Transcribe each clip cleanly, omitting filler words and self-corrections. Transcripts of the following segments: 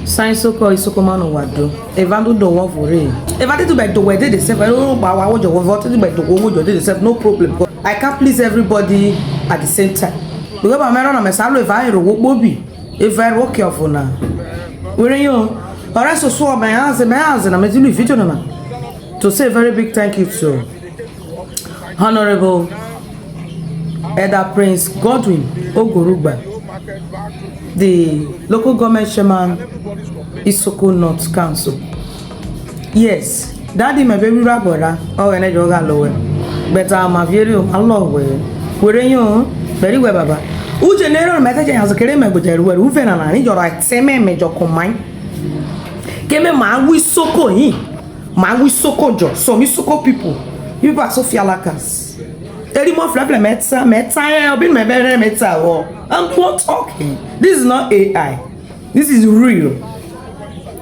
ISOKO ISOKO mano wado. Evando do one for it. If I did to do where they self, I don't know about what you want to do the self, no problem. I can't please everybody at the same time. Because I'm around my salary if I if I work careful now. Where you? Or I saw my hands and I'm doing video now. To say a very big thank you to Honorable Elder Prince Godwin Ogorugba, the local government chairman, ISOKO North Council. Yes, daddy my baby brother, ỌGHENE, but I'm a very long way. Where you? Very well, Baba. Who general message has a claim with the word who and I need your right same major combine. Give me man with ISOKO in. Man with ISOKO job. Some ISOKO people. People are so fialakas. Anymore FLEFLE meta, I've been my very meta. I'm not talking. This is not AI. This is real.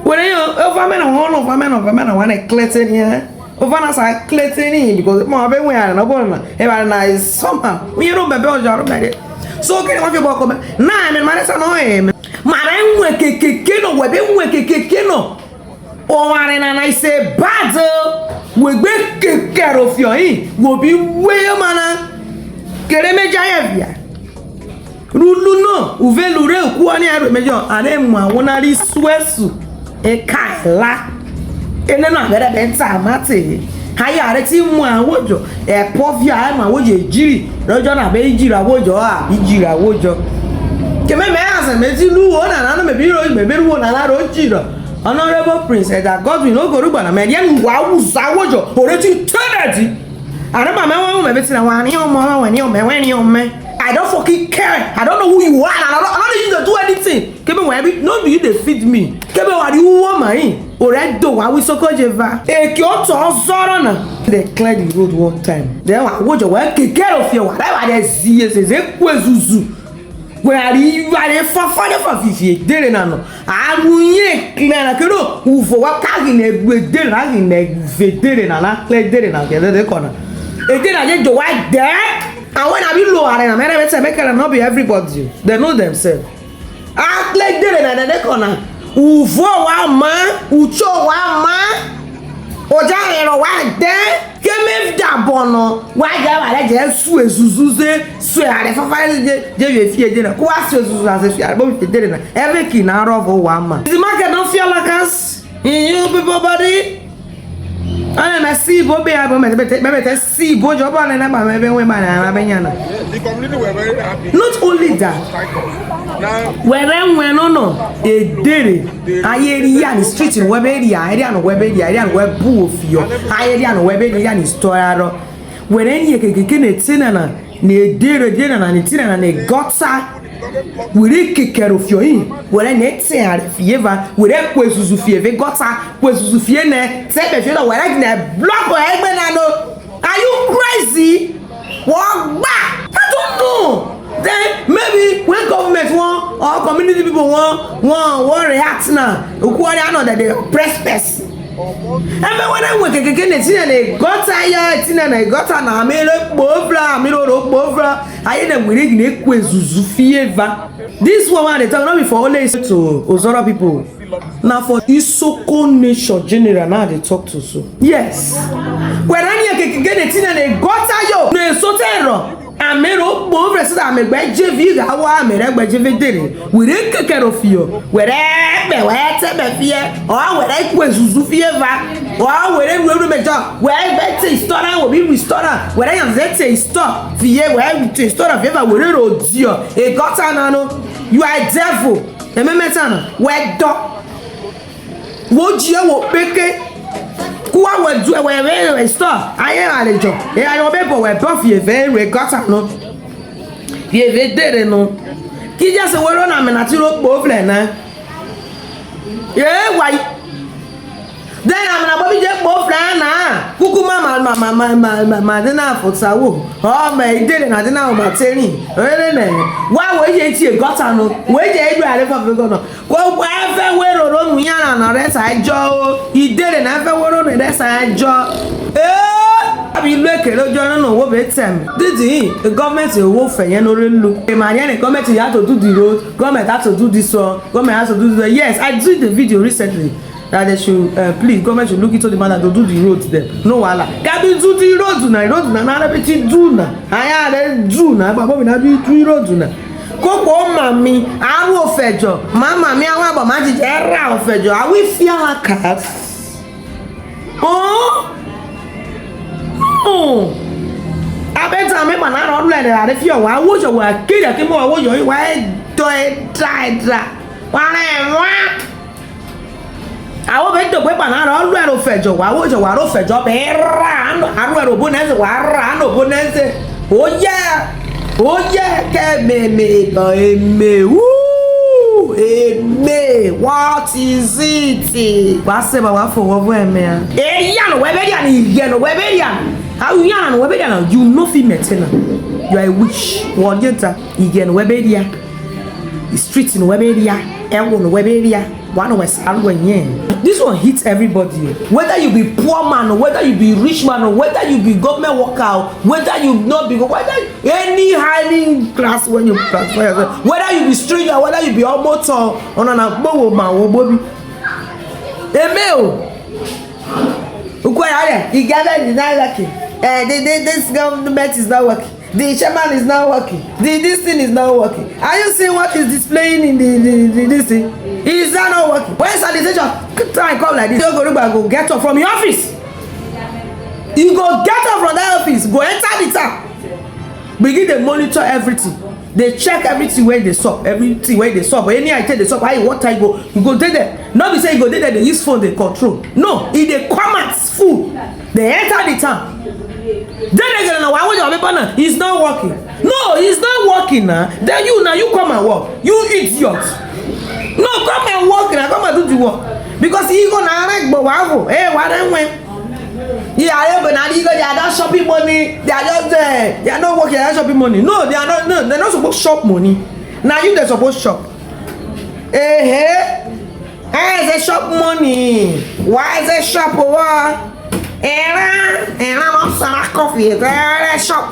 When you overman I want to clean here. Overnight I clean because more than we are no is somehow. We don't be job. So okay, what you about? Nah, I'm man no Man, oh, and I say bad. We take care of your will be way man. Kereme Jayavia. Ruluno, Uvelure, Kuani Major, and Emma, Wonari Swesu, a Kaila. And then I better better, Mate. Hayareti Mwawojo, a Povia, Emma Wojo, Giri, Rojana Bejira Wojo, Bijira Wojo. Kememe and Mezilu, and another maybe one another Jira. Honorable Prince that God will not go to a median wow, Sawojo, or eternity. I don't know when you're man. I don't fucking care. I don't know who you are. I don't need to do anything. Keep me, no, you defeat me. Keep me, what you want, my or I do. I will so call Jeva. A Kyoto Zorana. They cleared the road one time. Then I would work take care of you. Whatever they see is a Zuzu. Where you are a father for 50 days. I will clear a canoe who for what carrying a good dinner in a veteran and I play dinner and get the corner. A dinner get the white there. And when I be low, I make it not be everybody. They know themselves. I play dinner and the corner. Who for one man, who show one man, or Johnny or white there. Give me that bono. Why do I just swear Suzuze? Swear if I find dinner. Who asked you as if you are both dinner? Everything out of one man. The market don't feel like us. You people, buddy. I see Bobby. I see Bojo and I'm women. The community were very happy. Not only that. When no, they did it. I hear the street in web area, I don't web area, I don't web booth. I don't web area in store. When any can it in and they did it and it's in and they got we didn't take care of your in. When I net say I fever, we didn't go to Sufia, got her, was Sufiane, said if you know what I can block or are you crazy? Walk back. I don't know. Then maybe when government want or community people want react now. Who are know that they press person. And when I work again, it's in a got tired, and I got an Amelo Bovla, Bovla. I had a willing Zuzufieva. This woman they talk not before only to Ozora people. Now for ISOKO nation general now they talk to so. Yes. When I get it in a got tired, no so terror. Amero Bovla said I'm a bad JV, I want a bad JV. We didn't take care of you. Wherever, fear, or when I was Zuzufieva, or wherever we job, where that's a store will be restored, where I am that's a store, fear, where to store of ever, where oh dear, a gotano, you are a devil, a memetana, where dog, what you will pick it. Who would do a store? I am a job. I know people were buffy, very gotano. Ye did no. He just a word on a natural bovlena. Yeah, why? Then I'm a bobby jet bovlana. Kukuma, my dinner for Sawu. Oh, my did and I didn't know about telling. Why were you here? Got on? Where did you have ever gone? Well, wherever we're on Yana, and that's I Joe. He did and ever were on the rest I Joe. be look at no what better. Did the government will for you no look. The government had to do the road, government had to do this one, government has to do the yes. I did the video recently that they should please government should look into the matter to do the roads there. No wala. Can be do the roads na na be do na. Aya dey do na baba mi na be do roads na. Koko mami awo ofejo. Mama mi awon abo ma ji ra ofejo. Awi fi ala cat. Oh. Oh. Abeta me ma na ro le re fi o wa wo jo wa kire ki mo wo yo wa do dra. Wa re awo be do pe banana olu ero fejo wa wo jo wa ro fejo be ra aru ero bonese wa ra no bonese oye ke me what is it wa se ba wa fowo eme a ya no we be dia ni ye no we be dia how ya no we be dia you no fit metina you are a witch wo yeta ye no we be dia street no we be dia ewo no we be dia one was this one hits everybody. Whether you be poor man or whether you be rich man or whether you be government worker, whether you not be whether any highly class when you transfer yourself, whether you be stranger, whether you be almost on a bow man or bobby. Emil, he gathered the night lucky. This government is not working. The chairman is not working. This thing is not working. Are you seeing what is displaying in the this thing? Is that not working? When sanitation try and come like this, you go get up from your office. You go get up from that office, go enter the town. Begin to monitor everything. They check everything where they stop, everything where they stop. But any item they stop, how you what time you go there. Not be say you go there, they use phone, they control. No, if they come at full, they enter the town. Then again, why would your paper now? It's not working. No, it's not working now. Then you come and work. You idiot. No, come and work now. Come and do the work. Because he gonna like but hey, what then when? Yeah, but now they are not shopping money. They are just there. They are not working. They are shopping money. No, they are not. No, they're not supposed to shop money. Now they're supposed to shop. Hey, they shop money. Why is they shop over? I'm not coffee. They shop.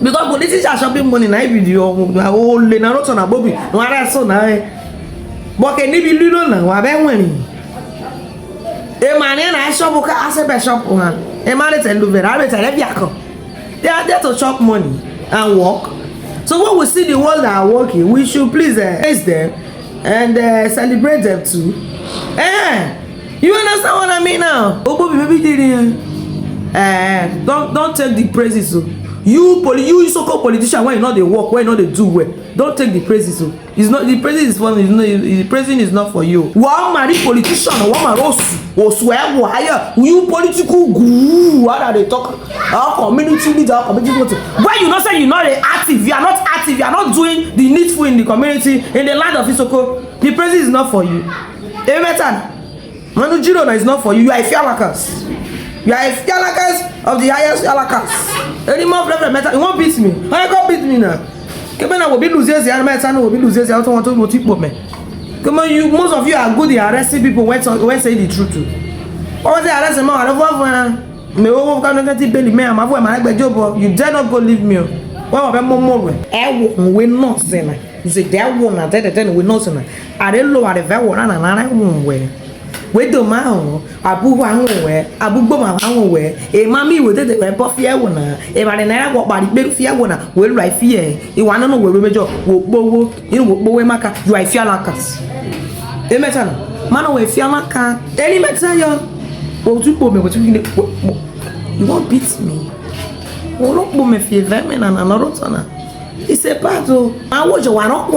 Because politicians are shopping money na video. Oh, le na not on a bobby. No, I saw na. But can you be little now? What about when? A man and I shop. I say be shop. A man is a lover. I better have yakko. They are there to shop money and work. So when we see the ones that are working, we should please praise them and celebrate them too. You understand what I mean now? Oh, baby, don't take the praises. So. You ISOKO politician, when you know they work, when you know they do well, don't take the praises. So. It's not the praises is for the praising is not for you. One married politician, one married or swear wire. You political guru, what are they talking? Our community leader, our community. Why you not say you're not active? You are not active. You are not doing the needful in the community, in the land of ISOKO. The praises is not for you. Amen. Manu Jiro is not for you. You are a fialakas. You are a fialakas of the highest fialakas. Any more level matter. You won't beat me. How you gonna beat me now? Come on, I will be losing the other man. Will be losing the other one to motivate me. Come on, you. Most of you are good at arresting people when saying the truth. What was the arrest man? I don't want me. Oh, can't get belly me. I'm avoid my job. You dare not go leave me. What about more? We not saying. You say that one. That we not saying. I don't know what the very one and I won't wear. We do my own, Abu Wangwe, Abu Boma Wangwe, a mammy with it, a buffy one, a marina, what body big fiona, will write fear. You want to know where we go, Bobo, in Boemaka, you are fialakas. A matter, Mano, fiamaka, any matter, oh, to put me what you won't beat me. Oh, look, me fear vermin and another tonner. It's a battle. I watch a one up.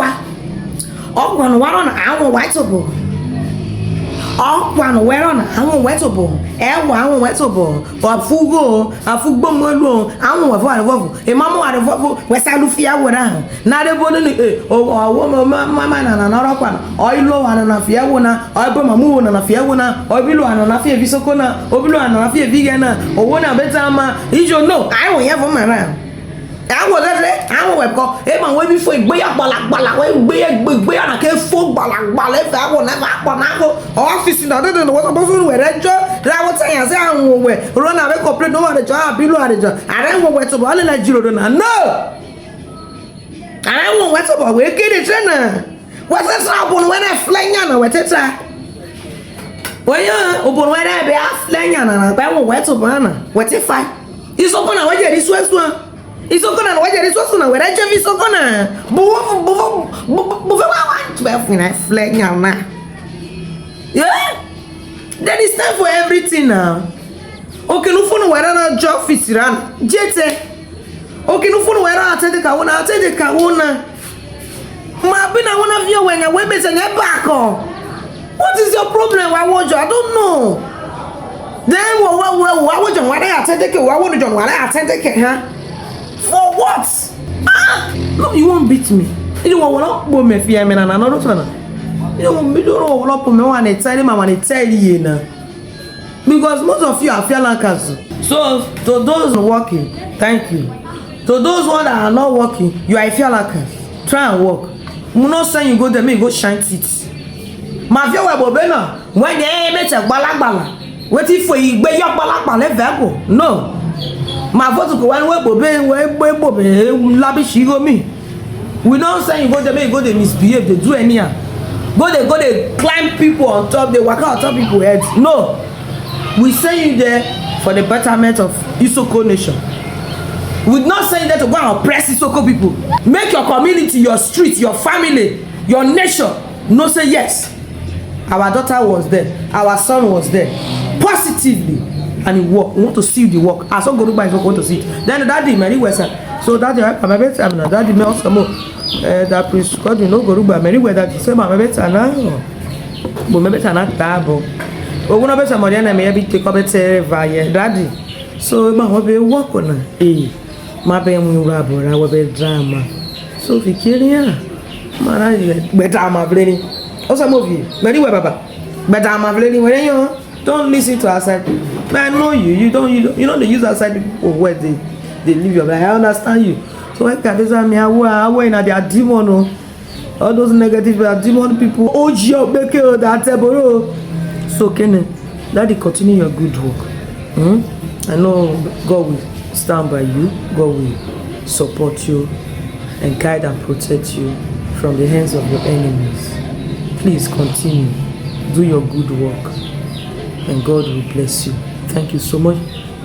Oh, one on our white over. Oh, one where on I'm wettable. I'm wettable. But Fugo, a football moon, I'm a mamma out of what West Alufia would have. Not a body, oh, a woman, my man, and another one. Oil low and a fiona, or a moon and a fiona, or below and a fear visocona, or below and a fear vegan, or one a better. You don't know, I will have a man. àwọn lẹ́rẹ́ àwọn ẹ̀kọ́ ẹ máa wọ́n bí fún ìgbéyà gbalagbala wọ́n gbéyà náà kẹ́ fún gbalagbala ẹ̀fẹ̀ àwọn lẹ́fẹ̀ àpọ̀ náà kó ọ́fíìsì náà tó dùn wọ́n sọ fún wẹ̀rẹ́ jọ́ láwọn tẹ̀yàn sí àwọn òwẹ̀ rọ́nà àbẹ́ kọ̀pléட் náà àdìjọ́ àbílò àdìjọ́ àrẹ wọn wẹ̀ tó bọ̀ ọ́lẹ́ nàìjíríà rọ́nà no àrẹ wọn wẹ̀ tó bọ̀ wẹ̀ kéde tẹ́ náà wọ́n tẹ́ sọ ọ̀bùn wẹ̀ náà flẹ́yìn náà wẹ̀ tẹ́tẹ́ wọ́n yẹ ọ̀bùn wẹ̀ náà bẹ́ flẹ́yìn náà pẹ́ wọn wẹ̀ tó bọ̀ náà wẹ̀ tẹ́ fa ìsọkọ náà wọ́n jẹ́ ìsúwẹ́súwẹ́ ISOKO na waje resource na wera je ISOKO na bu fe wa 12 na flag na yeah there is time for everything now okay no phone wera na job office ran jete okay no phone wera atende ka wona ma bi na wona view when we be say back what is your problem I don't know then what would you want to attend ke what would you want to attend ke huh for what? Ah! No, you won't beat me. You won't put me fear me na another one. You won't put me when I tell him I want to tell you now. Because most of you are fearless. So to those working, thank you. To those ones that are not working, you are fearless. Try and work. I'm not saying you go there, me go shine teeth. My fear will be now. When they better balak. What if we be your balak? No. My vote go one way labish go me. We don't say you go to misbehave, they do any go they climb people on top, they walk out on top people's heads. No. We send you there for the betterment of ISOKO nation. We not send you there to go and oppress ISOKO people. Make your community, your street, your family, your nation no say yes. Our daughter was there, our son was there. Positively. And he work. We want to see the work. As so go by want to see it. Then daddy Mary West. So daddy my better now. Daddy me also more. That priest God you know go by Mary West that say my better now. But my better not table. Oh no better more than me be take up better via daddy. So my hobby work on my be mu rabo ra we be drama. So fikiria. Man better my blame. Also movie. Mary West baba. Better my blame when you don't listen to outside. Man, I know you don't they use outside people where they live your life. I understand you. So why can't they say me how in their demon all those negative demon people oh your baby that table. So Kenny, daddy continue your good work. I know God will stand by you, God will support you and guide and protect you from the hands of your enemies. Please continue, do your good work and God will bless you. Thank you so much.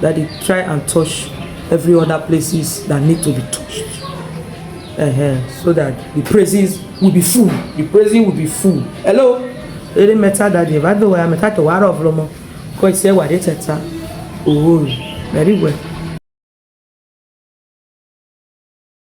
Daddy, try and touch every other places that need to be touched. So that the praises will be full. The praising will be full. Hello? It didn't matter daddy. By the way, I'm to war of Lomo. Quite say what it's oh, very well.